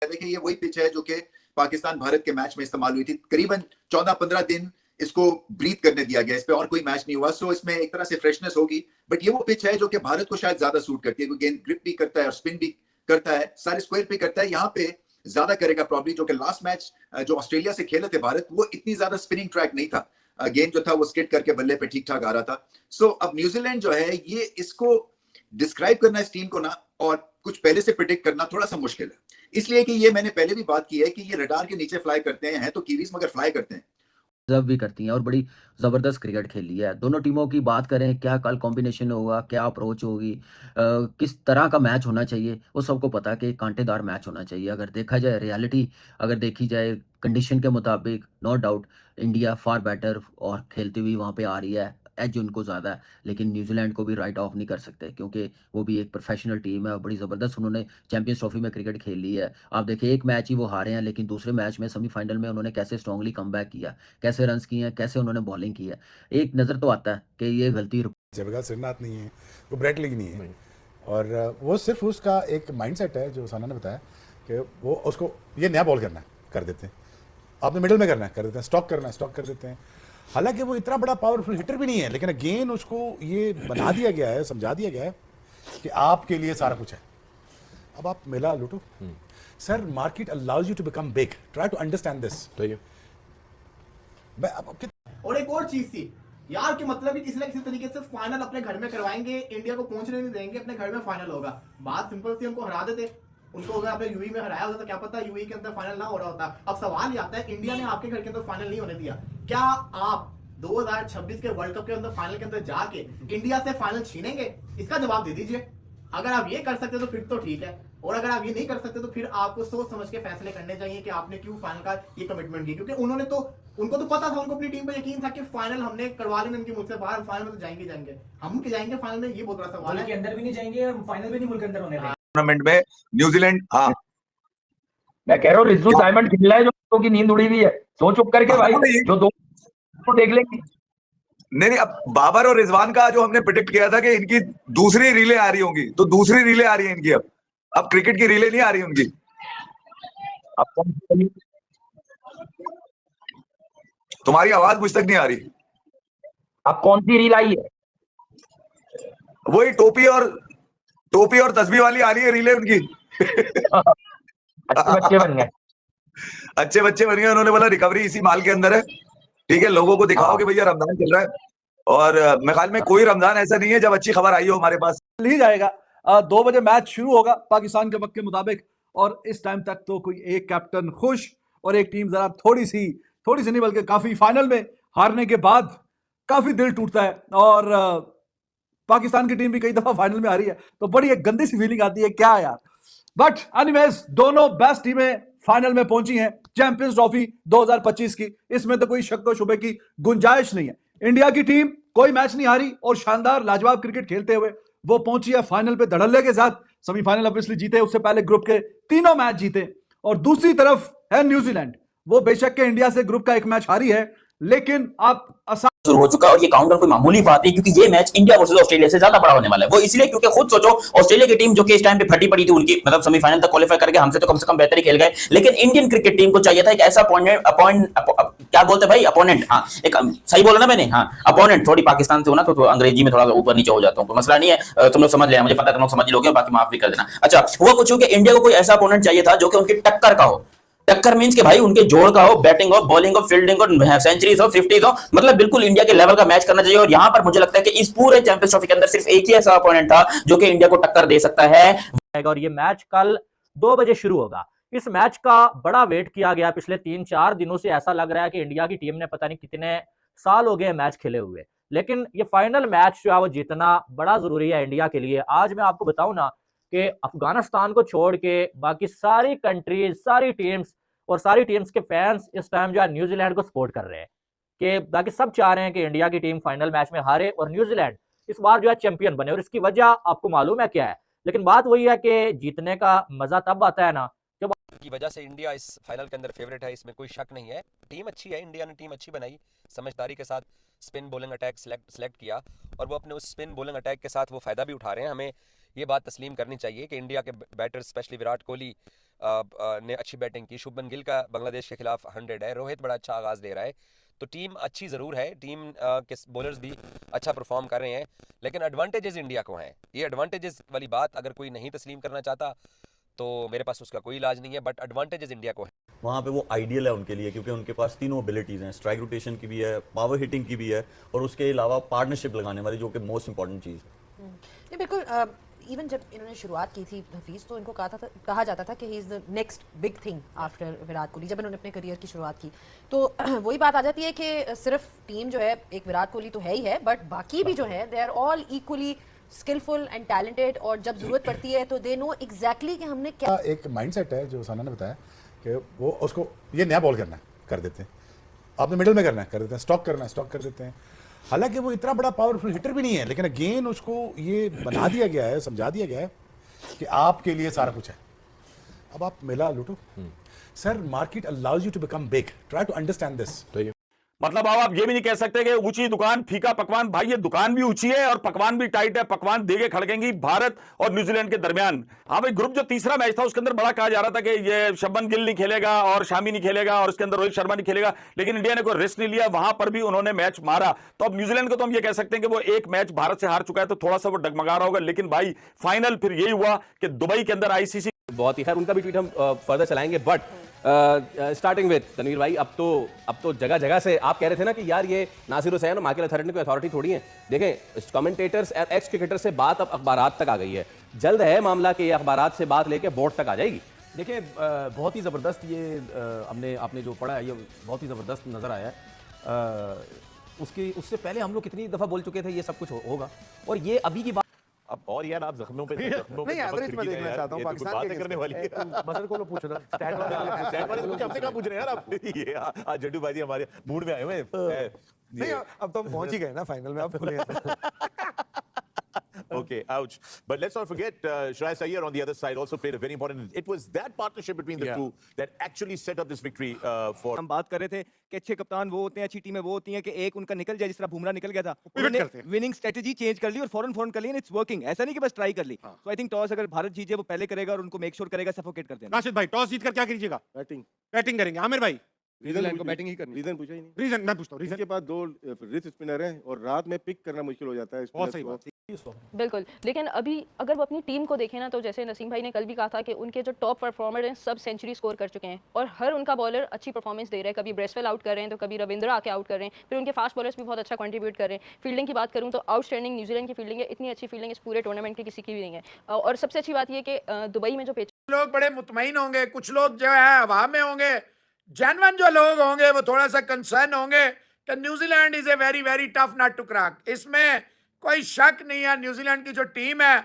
देखिए ये वही पिच है जो कि पाकिस्तान भारत के मैच में इस्तेमाल हुई थी। करीबन 14-15 दिन इसको ब्रीथ करने दिया गया, इस पे और कोई मैच नहीं हुआ। सो इसमें एक तरह से फ्रेशनेस होगी, बट ये वो पिच है जो कि भारत को शायद ज्यादा सूट करती है, क्योंकि गेंद ग्रिप भी करता है और स्पिन भी करता है, सारे स्क्वायर पे करता है। यहाँ पे ज्यादा करेगा प्रॉब्ली, जो कि लास्ट मैच जो ऑस्ट्रेलिया से खेले थे भारत, वो इतनी ज्यादा स्पिनिंग ट्रैक नहीं था। गेंद जो था वो स्किड करके बल्ले पे ठीक ठाक आ रहा था। सो अब न्यूजीलैंड जो है ये इसको डिस्क्राइब करना इस टीम को ना, और कुछ पहले से प्रिडिक्ट करना थोड़ा सा मुश्किल है, इसलिए कि ये मैंने पहले भी बात की है कि ये रडार के नीचे फ्लाई करते हैं तो कीवीज मगर फ्लाई करते हैं। डिज़र्व भी करती हैं और बड़ी ज़बरदस्त क्रिकेट खेली है। दोनों टीमों की बात करें, क्या कल कॉम्बिनेशन होगा, क्या अप्रोच होगी, किस तरह का मैच होना चाहिए, वो सबको पता है कि कांटेदार मैच होना चाहिए। अगर देखा जाए रियलिटी, अगर देखी जाए कंडीशन के मुताबिक, no doubt India far better और खेलती हुई वहाँ पे आ रही है, एज उनको ज़्यादा है। लेकिन न्यूज़ीलैंड को भी राइट ऑफ नहीं कर सकते, क्योंकि वो भी एक प्रोफेशनल टीम है और बड़ी ज़बरदस्त उन्होंने चैंपियंस ट्रॉफी में क्रिकेट खेली है। आप देखिए एक मैच ही वो हारे हैं, लेकिन दूसरे मैच में सेमीफाइनल में उन्होंने कैसे स्ट्रांगली कमबैक किया, कैसे रन्स किए हैं, कैसे उन्होंने बॉलिंग की है। एक नज़र तो आता है कि ये गलती जयप्रकाश श्रीनाथ नहीं है, वो ब्रेट लीग नहीं है, और वो सिर्फ उसका एक माइंडसेट है जो साना ने बताया कि वो उसको ये नया बॉल करना है कर देते हैं, आपने मिडिल में करना है कर देते हैं, स्टॉक करना है स्टॉक कर देते हैं। हालांकि वो इतना बड़ा पावरफुल हिटर भी नहीं है, लेकिन अगेन उसको ये बना दिया गया है, समझा दिया गया है कि आपके लिए सारा कुछ है, अब आप मिला लूटो। Sir market allows you to become big, try to understand this. और एक और चीज थी यार, कि मतलब ही किसी ना किसी तरीके से फाइनल अपने घर में करवाएंगे, इंडिया को पहुंचने नहीं देंगे, अपने घर में फाइनल होगा। बात सिंपल सी, हमको हरा देते, उनको अगर आपने यूई में हराया होता तो क्या पता यूई के अंदर फाइनल ना हो रहा होता। अब सवाल ये आता है, इंडिया ने आपके घर के अंदर फाइनल नहीं होने दिया, क्या आप 2026 के वर्ल्ड कप के अंदर फाइनल के अंदर जाके इंडिया से फाइनल छीनेंगे? इसका जवाब दे दीजिए। अगर आप ये कर सकते तो फिर तो ठीक है, और अगर आप ये नहीं कर सकते तो फिर आपको सोच समझ के फैसले करने चाहिए कि आपने क्यों फाइनल का ये कमिटमेंट की। क्योंकि उन्होंने तो, उनको तो पता था, उनको अपनी टीम पर यकीन था कि फाइनल हमने करवा लेना इनकी मुझसे बाहर, फाइनल में तो जाएंगे हम के जाएंगे फाइनल में, ये बहुत बड़ा सवाल है। के अंदर भी नहीं जाएंगे और फाइनल भी नहीं मुल्क के अंदर होने देंगे। टूर्नामेंट में न्यूजीलैंड, हाँ मैं कह रहा हूँ रिजू साइमंड खेल रहा है, जो लोगों की नींद उड़ी हुई है, सो चुप करके भाई, जो दो को देख लेंगे। नहीं, अब बाबर और रिजवान का जो हमने प्रिडिक्ट किया था कि इनकी दूसरी रीले आ रही होंगी, तो दूसरी रीले आ रही है इनकी। अब क्रिकेट की रीले नहीं आ रही उनकी। अब तुम्हारी आवाज मुझ तक नहीं आ रही। अब कौन सी रील आई है? वही टोपी और तस्बीह वाली आ रही है रीले उनकी। अच्छे बच्चे बन गए, अच्छे बच्चे बन गए। उन्होंने बोला रिकवरी इसी माल के अंदर है, ठीक है, लोगों को दिखाओ कि भैया रमजान चल रहा है। और मेरे ख्याल में कोई रमजान ऐसा नहीं है जब अच्छी खबर आई हो हमारे पास। ही जाएगा 2 बजे मैच शुरू होगा पाकिस्तान के वक्त के मुताबिक, और इस टाइम तक तो कोई एक कैप्टन खुश और एक टीम जरा थोड़ी सी नहीं बल्कि काफी, फाइनल में हारने के बाद काफी दिल टूटता है। और पाकिस्तान की टीम भी कई दफा फाइनल में हारी है, तो बड़ी एक गंदी सी फीलिंग आती है क्या यार। बट एनीवेज दोनों बेस्ट टीमें फाइनल में पहुंची हैं चैंपियंस ट्रॉफी 2025 की, इसमें तो कोई शक व शुबे की गुंजाइश नहीं है। इंडिया की टीम कोई मैच नहीं हारी और शानदार लाजवाब क्रिकेट खेलते हुए वो पहुंची है फाइनल पे धड़ल्ले के साथ। सेमीफाइनल ऑब्वियसली जीते, उससे पहले ग्रुप के तीनों मैच जीते। और दूसरी तरफ है न्यूजीलैंड, वो बेशक के इंडिया से ग्रुप का एक मैच हारी है, लेकिन आप शुरू हो चुका है और ये काउंटर कोई मामूली बात नहीं, क्योंकि ये मैच इंडिया वर्सेस ऑस्ट्रेलिया से ज्यादा बड़ा होने वाला है। वो इसलिए क्योंकि खुद सोचो, ऑस्ट्रेलिया की टीम जो कि इस टाइम पे फटी पड़ी थी, उनकी मतलब सेमीफाइनल तक क्वालीफाई करके हमसे तो कम से कम बेहतर ही खेल गए, लेकिन इंडियन क्रिकेट टीम को चाहिए था एक ऐसा क्या बोलते हैं भाई, अपोनेंट। हाँ, एक सही बोला ना मैंने, हाँ अपोनेंट। थोड़ी पाकिस्तान से हो ना तो अंग्रेजी में थोड़ा ऊपर नीचे हो जाता हूँ, कोई मसला नहीं है, तुम लोग समझ लेना, मुझे पता है तुम लोग समझ लोगे, बाकी माफ भी कर देना। अच्छा, हुआ कुछ कि इंडिया को कोई ऐसा अपोनेंट चाहिए था जो कि उनकी टक्कर का हो। टक्कर मींस के भाई उनके जोड़ का हो, बैटिंग हो, बॉलिंग हो, फील्डिंग हो, सेंचुरीज हो, 50 हो, मतलब बिल्कुल इंडिया के लेवल का मैच करना चाहिए। और यहां पर मुझे लगता है कि इस पूरे चैंपियंस ट्रॉफी के अंदर सिर्फ एक ही ऐसा अपोनेंट था जो कि इंडिया को टक्कर दे सकता है। और ये मैच कल 2 बजे शुरू होगा। इस मैच का बड़ा वेट किया गया पिछले 3-4 दिनों से। ऐसा लग रहा है कि इंडिया की टीम ने पता नहीं कितने साल हो गए मैच खेले हुए, लेकिन ये फाइनल मैच जो है वो जीतना बड़ा जरूरी है इंडिया के लिए। आज मैं आपको बताऊं ना कि अफगानिस्तान को छोड़ के बाकी सारी कंट्रीज, सारी टीम्स और सारी टीम्स के फैंस इस टाइम जो है न्यूजीलैंड को सपोर्ट कर रहे हैं, कि बाकी सब चाह रहे हैं कि इंडिया की टीम फाइनल मैच में हारे और न्यूजीलैंड इस बार जो है चैंपियन बने। और इसकी वजह आपको मालूम है क्या है, लेकिन बात वही है कि जीतने का मजा तब आता है ना जब की वजह से इंडिया इस फाइनल के अंदर फेवरेट है, इसमें कोई शक नहीं है। टीम अच्छी है, इंडिया ने टीम अच्छी बनाई, समझदारी के साथ स्पिन बॉलिंग अटैक सेलेक्ट किया और वो अपने उस स्पिन बॉलिंग अटैक के साथ वो फ़ायदा भी उठा रहे हैं। हमें ये बात तस्लीम करनी चाहिए कि इंडिया के बैटर स्पेशली विराट कोहली ने अच्छी बैटिंग की। शुभमन गिल का बांग्लादेश के खिलाफ 100 है। रोहित बड़ा अच्छा आगाज़ दे रहा है। तो टीम अच्छी ज़रूर है, टीम के बॉलर्स भी अच्छा परफॉर्म कर रहे हैं, लेकिन एडवांटेजेस इंडिया को हैं। ये एडवांटेजेस वाली बात अगर कोई नहीं तस्लीम करना चाहता तो मेरे पास उसका कोई इलाज नहीं है, बट एडवांटेजेस इंडिया को है। वहाँ पे वो आइडियल है उनके लिए, क्योंकि उनके पास तीनों एबिलिटीज़ हैं, स्ट्राइक रोटेशन की भी है, पावर हिटिंग की भी है, और उसके अलावा पार्टनरशिप लगाने वाली, जो कि मोस्ट इंपॉर्टेंट चीज़ है। ये बिल्कुल इवन जब इन्होंने शुरुआत की थी हफीज़, तो इनको कहा जाता था कि he is the next big thing after Virat Kohli, जब इन्होंने अपने करियर की शुरुआत की। तो वही बात आ जाती है कि सिर्फ टीम जो है, एक विराट कोहली तो है ही है, बट बाकी भी जो है they are all equally skilful and talented, और जब जरूरत पड़ती है तो दे नो एग्जैक्टली कि हमने क्या। एक माइंडसेट है जो साना ने बताया कि वो उसको ये नया बॉल करना है, कर देते हैं, आपने मिडिल में करना है, कर देते हैं, स्टॉक करना है, स्टॉक कर देते हैं। हालांकि वो इतना बड़ा पावरफुल हिटर भी नहीं है, लेकिन अगेन उसको ये बना दिया गया है, समझा दिया गया है कि आपके लिए सारा कुछ है, अब आप मिला लूटो। Sir, market allows you to become big, try to understand this. मतलब अब आप ये भी नहीं कह सकते कि ऊंची दुकान फीका पकवान। भाई ये दुकान भी ऊंची है और पकवान भी टाइट है। पकवान देके खड़केंगी भारत और न्यूजीलैंड के दरमियान। हाँ भाई, ग्रुप जो तीसरा मैच था उसके अंदर बड़ा कहा जा रहा था कि ये शुभमन गिल नहीं खेलेगा और शामी नहीं खेलेगा और उसके अंदर रोहित शर्मा नहीं खेलेगा, लेकिन इंडिया ने कोई रिस्क नहीं लिया, वहां पर भी उन्होंने मैच मारा। तो अब न्यूजीलैंड को तो हम ये कह सकते हैं कि वो एक मैच भारत से हार चुका है, तो थोड़ा सा वो डगमगा रहा होगा, लेकिन भाई फाइनल फिर यही हुआ कि दुबई के अंदर आईसीसी बहुत ही, खैर उनका भी ट्वीट हम फर्दर चलाएंगे, बट स्टार्टिंग विद तनवीर भाई, अब तो जगह जगह से आप कह रहे थे ना कि यार ये नासिर हुसैन और माइकल अथॉरिटी कोई अथॉरिटी थोड़ी है। देखें, कमेंटेटर्स एक्स क्रिकेटर से बात अब अखबारात तक आ गई है। जल्द है मामला कि ये अखबारात से बात लेके बोर्ड तक आ जाएगी। देखिए, बहुत ही ज़बरदस्त ये आपने जो पढ़ा है, ये बहुत ही ज़बरदस्त नज़र आया है। उससे पहले हम लोग कितनी दफ़ा बोल चुके थे ये सब कुछ होगा, और ये अभी की बात। अब और यार आप जख्मों पे नहीं, एवरेज में देखना चाहता हूं, पाकिस्तान करने वाली मसर को पूछ रहा स्टैट वाले कुछ हमसे क्या पूछ रहे हैं यार आप? ये आज जड्डू भाई हमारे मूड में आए हुए हैं। नहीं, अब तो हम पहुंच ही गए ना फाइनल में, अब बोलिए। Okay, ouch. But let's not forget, Shreyas Iyer on the other side also played a very important. It was that partnership between the two that actually set up this victory for. हम बात कर रहे थे कि अच्छे कप्तान वो होते हैं, अच्छी टीमें वो होती हैं कि एक उनका निकल जाए, जिस तरह बुमराह निकल गया था, उन्होंने विनिंग स्ट्रेटजी चेंज कर ली और फौरन कर ली, एंड इट्स वर्किंग। ऐसा नहीं कि बस ट्राई कर ली। तो आई थिंक टॉस अगर भारत जीत जाए, वो पहले करेगा और उनको मेक श्योर करेगा सफोकेट कर देना। राशिद भाई, टॉस जीतकर क्या कीजिएगा? बैटिंग करेंगे। आमिर भाई, न्यूजीलैंड को बैटिंग ही करनी। रीजन पूछा ही नहीं। रीजन मैं पूछता हूं। रीजन के बाद दो रिस्ट स्पिनर हैं और रात में पिक करना मुश्किल हो जाता है। बहुत सही बात। बिल्कुल, लेकिन अभी अगर वो अपनी टीम को देखें ना, तो जैसे नसीम भाई ने कल भी कहा था कि उनके जो टॉप परफॉर्मर हैं सब सेंचुरी स्कोर कर चुके हैं, और हर उनका बॉलर अच्छी परफॉर्मेंस दे रहा है। कभी ब्रेसवेल आउट कर रहे हैं, तो कभी रविंद्र आके आउट कर रहे हैं, फिर उनके फास्ट बॉलर्स भी बहुत अच्छा कंट्रीब्यूट कर रहे हैं। फील्डिंग की बात करूँ तो आउटस्टैंडिंग न्यूजीलैंड की फील्डिंग है, इतनी अच्छी फील्डिंग इस पूरे टूर्नामेंट की किसी की भी नहीं है। और सबसे अच्छी बात यह कि दुबई में जो पिच, लोग बड़े मुतमईन होंगे, कुछ लोग जो है हवा में होंगे, जेन्युइन जो लोग होंगे वो थोड़ा सा कंसर्न होंगे कि New Zealand is a very very tough nut to crack. इसमें कोई शक नहीं है, न्यूजीलैंड की जो टीम है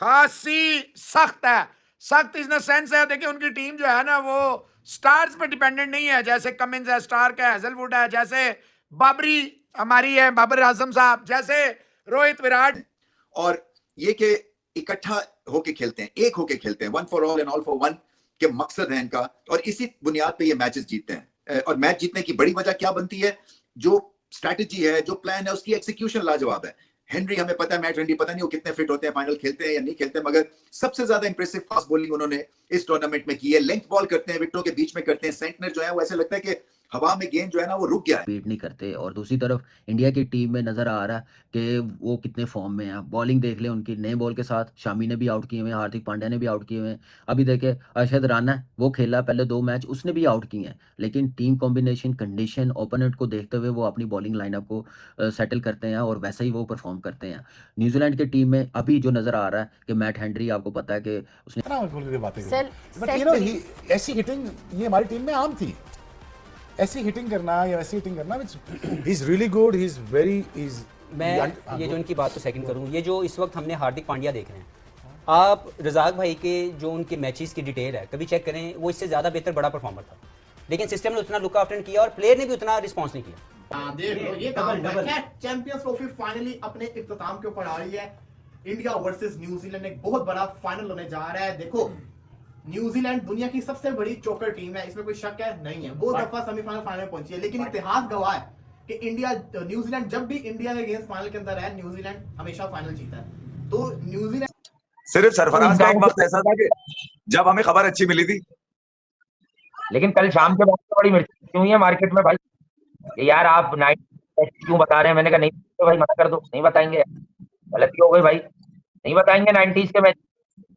खासी सख्त है। सख्त इन द सेंस है, देखिए उनकी टीम जो है ना वो स्टार्स पे डिपेंडेंट नहीं है, जैसे कमिंस है, स्टार्क है, हेजलवुड है, जैसे बाबरी हमारी है, बाबर आजम साहब, जैसे रोहित, विराट। और ये कि इकट्ठा होके खेलते हैं, एक होके खेलते हैं, one for all and all for one के मकसद है इनका, और इसी बुनियाद पे ये मैचेस जीतते हैं। और मैच जीतने की बड़ी वजह क्या बनती है? जो स्ट्रैटेजी है, जो प्लान है, उसकी एक्सिक्यूशन लाजवाब है। हेनरी, हमें पता है मैट हेनरी, पता नहीं वो कितने फिट होते हैं, फाइनल खेलते हैं या नहीं खेलते, मगर सबसे ज्यादा इंप्रेसिव फास्ट बॉलिंग उन्होंने इस टूर्नामेंट में की है। लेंथ बॉल करते हैं, विकेटों के बीच में करते हैं। सेंटनर जो है वो ऐसे लगता है कि हवा में गेंद जो है ना वो रुक गया है, बीट नहीं करते। और दूसरी तरफ इंडिया की टीम में नजर आ रहा है कि वो कितने फॉर्म में है। बॉलिंग देख ले उनकी, नए बॉल के साथ शामी ने भी आउट किए हुए हैं, हार्दिक पांड्या ने भी आउट किए हुए हैं। अभी देखे अरशद राना, वो खेला पहले 2 मैच, उसने भी आउट किए हैं, लेकिन टीम कॉम्बिनेशन, कंडीशन, ओपोनेंट को देखते हुए वो अपनी बॉलिंग लाइनअप को सेटल करते हैं और वैसा ही वो परफॉर्म करते हैं। न्यूजीलैंड की टीम में अभी जो नजर आ रहा है कि मैट हेनरी, आपको पता है कि उसने ऐसी हिटिंग ये हमारी टीम में आम थी, ऐसी हिटिंग करना या ऐसी हिटिंग करना, he is really good, he is very is. मैं ये जो इनकी बात को सेकंड करूं, ये जो इस वक्त हमने हार्दिक पांड्या देख रहे हैं, आप रजाक भाई के जो उनके मैचेस की डिटेल है कभी चेक करें, वो इससे ज़्यादा बेहतर बड़ा परफॉर्मर था, लेकिन सिस्टम ने उतना लुक आफ्टर किया और प्लेयर ने भी उतना रिस्पॉन्स नहीं किया। देख लो, ये चैंपियंस ट्रॉफी फाइनली अपने इख्तिताम के ऊपर आ रही है। इंडिया वर्सेस न्यूजीलैंड एक बहुत बड़ा फाइनल होने जा रहा है। देखो, न्यूजीलैंड दुनिया की सबसे बड़ी चोकर टीम है, इसमें कोई शक है नहीं है। 2 दफा सेमीफाइनल फाइनल में पहुंची है, लेकिन इतिहास गवाह है कि इंडिया न्यूजीलैंड जब भी इंडिया के अगेंस्ट फाइनल के अंदर है, न्यूजीलैंड हमेशा फाइनल जीता है। तो न्यूजीलैंड सिर्फ सरफराज का एक वक्त ऐसा था कि जब हमें खबर अच्छी मिली थी, लेकिन कल शाम के बाद तो बड़ी मिर्ची क्यों हुई है मार्केट में भाई, कि यार आप नाइट क्यों बता रहे हैं। मैंने कहा नहीं तो भाई मना कर दो, नहीं बताएंगे, गलती हो गई भाई, नहीं बताएंगे 90s के मैच,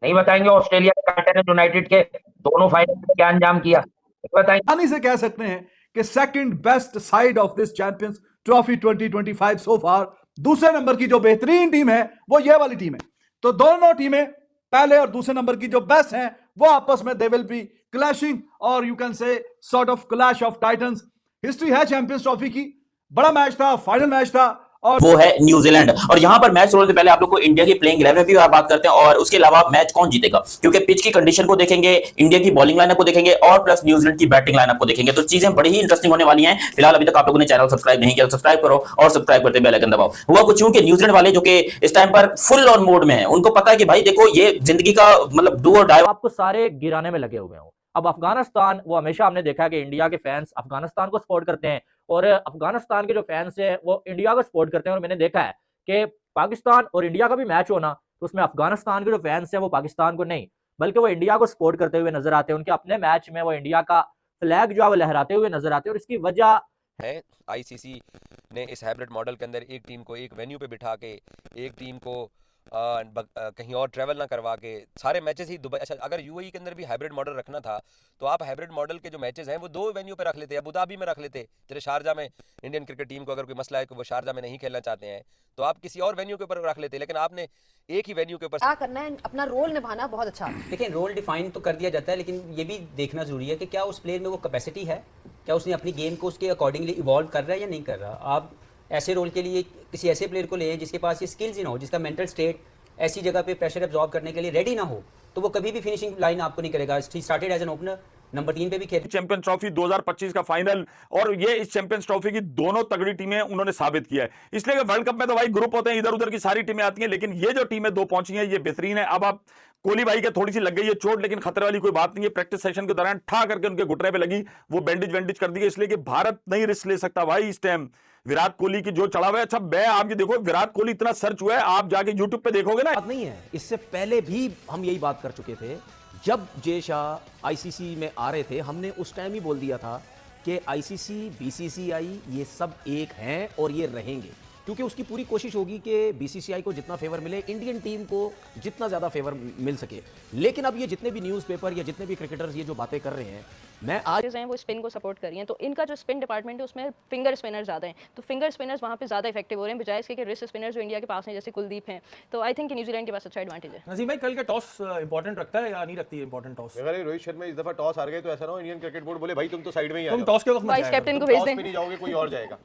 नहीं बताएंगे ऑस्ट्रेलिया के कंटिनेंट यूनाइटेड के दोनों फाइनल में क्या अंजाम किया, नहीं बताएंगे। आसानी से कह सकते हैं कि second best side of this champions trophy 2025 सो फार, दूसरे नंबर की जो बेहतरीन टीम है वो ये वाली टीम है। तो दोनों टीमें पहले और दूसरे नंबर की जो बेस्ट हैं वो आपस में दे विल बी क्लैशिंग, और you can say sort of clash of Titans. History है चैंपियंस ट्रॉफी की, बड़ा मैच था, फाइनल मैच था, और वो है न्यूजीलैंड। और यहां पर मैच शुरू होने से पहले आप लोग को इंडिया की प्लेइंग 11 भी बात करते हैं, और उसके अलावा मैच कौन जीतेगा, क्योंकि पिच की कंडीशन को देखेंगे, इंडिया की बॉलिंग लाइनअप को देखेंगे और प्लस न्यूजीलैंड की बैटिंग लाइनअप को देखेंगे। तो चीजें बड़ी ही इंटरेस्टिंग होने वाली हैं। फिलहाल अभी तक आप लोगों ने चैनल सब्सक्राइब नहीं किया, सब्सक्राइब करो और सब्सक्राइब करते बेल आइकन दबाओ। हुआ कुछ यूं कि न्यूजीलैंड वाले जो कि इस टाइम पर फुल ऑन मोड में है, उनको पता है कि भाई देखो ये जिंदगी का मतलब डू और डाई, आपको सारे गिराने में लगे हुए हो। अब अफगानिस्तान, वो हमेशा हमने देखा है कि इंडिया के फैंस अफगानिस्तान को सपोर्ट करते हैं और अफगानिस्तान के जो फैंस हैं वो इंडिया को सपोर्ट करते हैं। और मैंने देखा है कि पाकिस्तान और इंडिया का भी मैच होना तो उसमें अफगानिस्तान के जो फैंस हैं वो पाकिस्तान को नहीं बल्कि वो इंडिया को सपोर्ट करते हुए नजर आते हैं। उनके अपने मैच में वो इंडिया का फ्लैग जो है वो लहराते हुए नजर आते हैं, और इसकी वजह है आईसीसी ने इस हाइब्रिड मॉडल के अंदर एक टीम को एक वेन्यू पे बिठा के, एक टीम को कहीं और ट्रैवल ना करवा के सारे मैचेस ही दुबई। अच्छा, अगर यूएई के अंदर भी हाइब्रिड मॉडल रखना था तो आप हाइब्रिड मॉडल के जो मैचेस हैं वो 2 वेन्यू पे रख लेते, अबू धाबी में रख लेते। जैसे शारजा में इंडियन क्रिकेट टीम को अगर कोई मसला है कि वो शारजा में नहीं खेलना चाहते हैं तो आप किसी और वेन्यू के ऊपर रख लेते, लेकिन आपने एक ही वेन्यू के ऊपर क्या करना है, अपना रोल निभाना बहुत अच्छा। देखिए रोल डिफाइन तो कर दिया जाता है, लेकिन ये भी देखना जरूरी है कि क्या उस प्लेयर में वो कैपेसिटी है, क्या उसने अपनी गेम को उसके अकॉर्डिंगली इवॉल्व कर रहा है या नहीं कर रहा। आप ऐसे रोल के लिए किसी ऐसे प्लेयर को ले जिसके पास ये स्किल्स ही ना हो, जिसका मेंटल स्टेट ऐसी जगह पे प्रेशर एब्जॉर्ब करने के लिए रेडी ना हो, तो वो कभी भी फिनिशिंग लाइन आपको नहीं करेगा। He started as an opener, number 3 पे भी खेल। चैंपियंस ट्रॉफी 2025 का फाइनल, और ये इस चैंपियंस ट्रॉफी की दोनों तगड़ी टीमें उन्होंने साबित किया है। इसलिए वर्ल्ड कप में तो भाई ग्रुप होते हैं, इधर उधर की सारी टीमें आती हैं, लेकिन ये जो टीमें 2 पहुंची हैं ये बेहतरीन है। अब आप कोहली भाई के थोड़ी सी लग गई है चोट, लेकिन खतरे वाली कोई बात नहीं है। प्रैक्टिस सेशन के दौरान ठा करके उनके घुटने पे लगी, वो बैंडेज वैंडेज कर दिए, इसलिए कि भारत नहीं रिस्क ले सकता भाई इस टाइम विराट कोहली की जो चढ़ा हुआ है। अच्छा मैं आप ये देखो, विराट कोहली इतना सर्च हुआ है, आप जाके यूट्यूब पे देखोगे ना। बात नहीं है, इससे पहले भी हम यही बात कर चुके थे। जब जय शाह आईसीसी में आ रहे थे, हमने उस टाइम ही बोल दिया था कि आईसीसी, बीसीसीआई ये सब एक हैं और ये रहेंगे, क्योंकि उसकी पूरी कोशिश होगी कि बीसीसीआई को जितना फेवर मिले, इंडियन टीम को जितना ज़्यादा फेवर मिल सके। लेकिन अब ये जितने भी न्यूज़पेपर या जितने भी क्रिकेटर्स ये जो बातें कर रहे हैं, मैं आज हैं वो स्पिन को सपोर्ट कर रही हैं, तो इनका जो स्पिन डिपार्टमेंट है उसमें फिंगर स्पिनर ज़्यादा हैं, तो फिंगर स्पिनर्स वहाँ पे ज़्यादा इफेक्टिव हो रहे हैं बजाय इसके कि रिस्ट स्पिनर्स जो इंडिया के पास हैं जैसे कुलदीप हैं। तो आई थिंक न्यूजीलैंड के पास अच्छा एडवांटेज है। नजीम भाई कल का टॉस इंपॉर्टेंट रखता है या नहीं रखती है इंपॉर्टेंट टॉस? अगर रोहित शर्मा इस दफा टॉस हार गए तो ऐसा ना हो इंडियन क्रिकेट बोर्ड बोले भाई तुम तो साइड में ही आ तुम जाओ, टॉस के वक्त वाइस कैप्टन को भेज दें, नहीं जाओगे कोई और जाएगा।